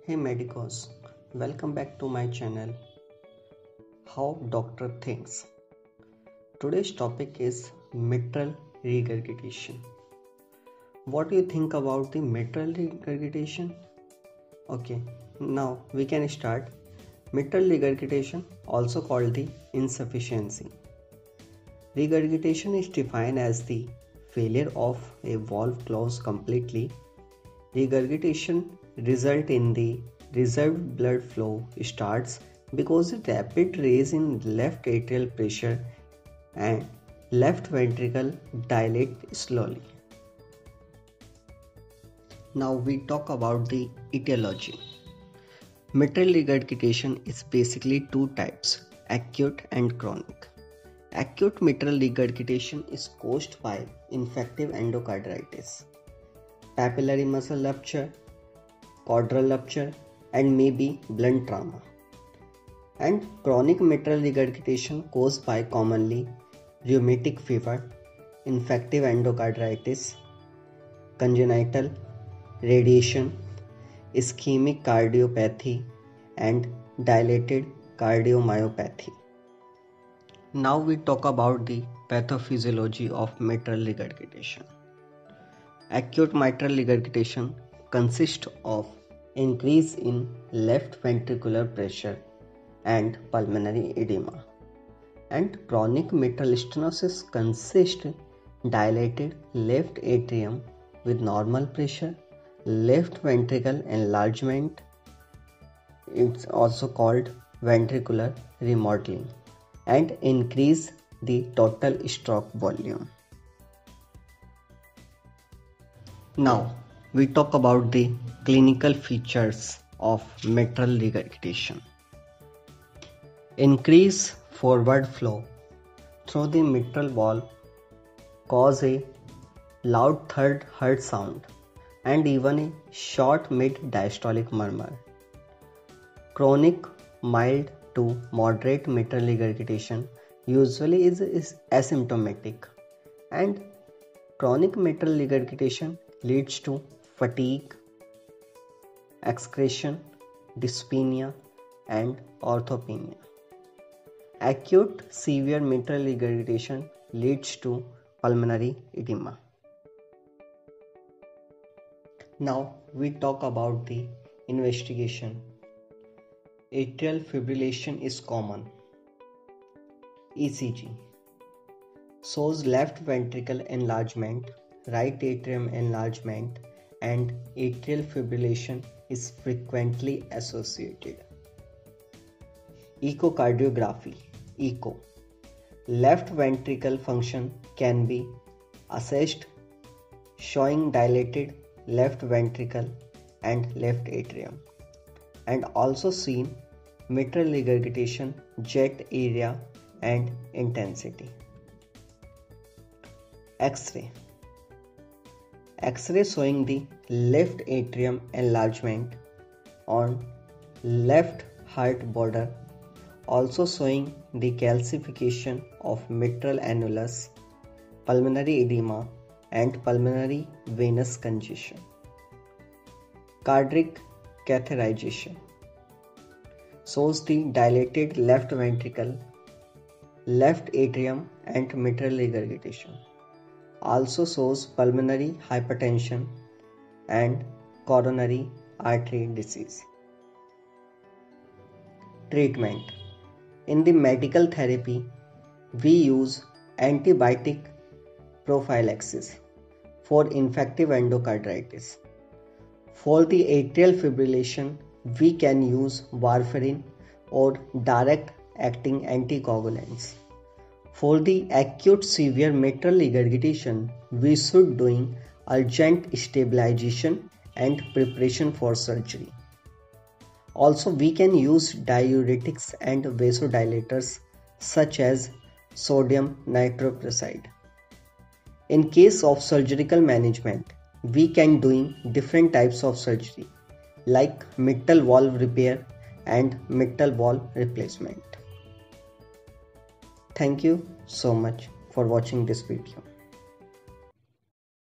Hey medicos, welcome back to my channel How Doctor Thinks. Today's topic is mitral regurgitation. What do you think about the mitral regurgitation? Okay, now we can start. Mitral regurgitation, also called the insufficiency. Regurgitation is defined as the failure of a valve close completely. Regurgitation result in the reserved blood flow starts because a rapid raise in left atrial pressure and left ventricle dilate slowly. Now we talk about the etiology. Mitral regurgitation is basically two types, acute and chronic. Acute mitral regurgitation is caused by infective endocarditis, papillary muscle rupture, caudal rupture, and maybe blunt trauma. And chronic mitral regurgitation caused by commonly rheumatic fever, infective endocarditis, congenital radiation, ischemic cardiopathy, and dilated cardiomyopathy. Now we talk about the pathophysiology of mitral regurgitation. Acute mitral regurgitation consists of increase in left ventricular pressure and pulmonary edema, and chronic mitral stenosis consists dilated left atrium with normal pressure, left ventricle enlargement. It's also called ventricular remodeling, and increase the total stroke volume. Now we talk about the clinical features of mitral regurgitation. Increase forward flow through the mitral valve cause a loud third heart sound and even a short mid diastolic murmur. Chronic mild to moderate mitral regurgitation usually is asymptomatic, and chronic mitral regurgitation leads to fatigue, excretion, dyspnea, and orthopnea. Acute severe mitral regurgitation leads to pulmonary edema. Now we talk about the investigation. Atrial fibrillation is common. ECG shows left ventricle enlargement, right atrium enlargement, and atrial fibrillation is frequently associated. Echocardiography (echo). Left ventricle function can be assessed, showing dilated left ventricle and left atrium, and also seen mitral regurgitation jet area and intensity. X-ray. X-ray showing the left atrium enlargement on left heart border, also showing the calcification of mitral annulus, pulmonary edema, and pulmonary venous congestion. Cardiac catheterization shows the dilated left ventricle, left atrium, and mitral regurgitation. Also shows pulmonary hypertension and coronary artery disease. Treatment. In the medical therapy, we use antibiotic prophylaxis for infective endocarditis. For the atrial fibrillation, we can use warfarin or direct acting anticoagulants. For the acute severe mitral regurgitation, we should doing urgent stabilization and preparation for surgery. Also, we can use diuretics and vasodilators such as sodium nitroprusside. In case of surgical management, we can doing different types of surgery like mitral valve repair and mitral valve replacement. Thank you so much for watching this video.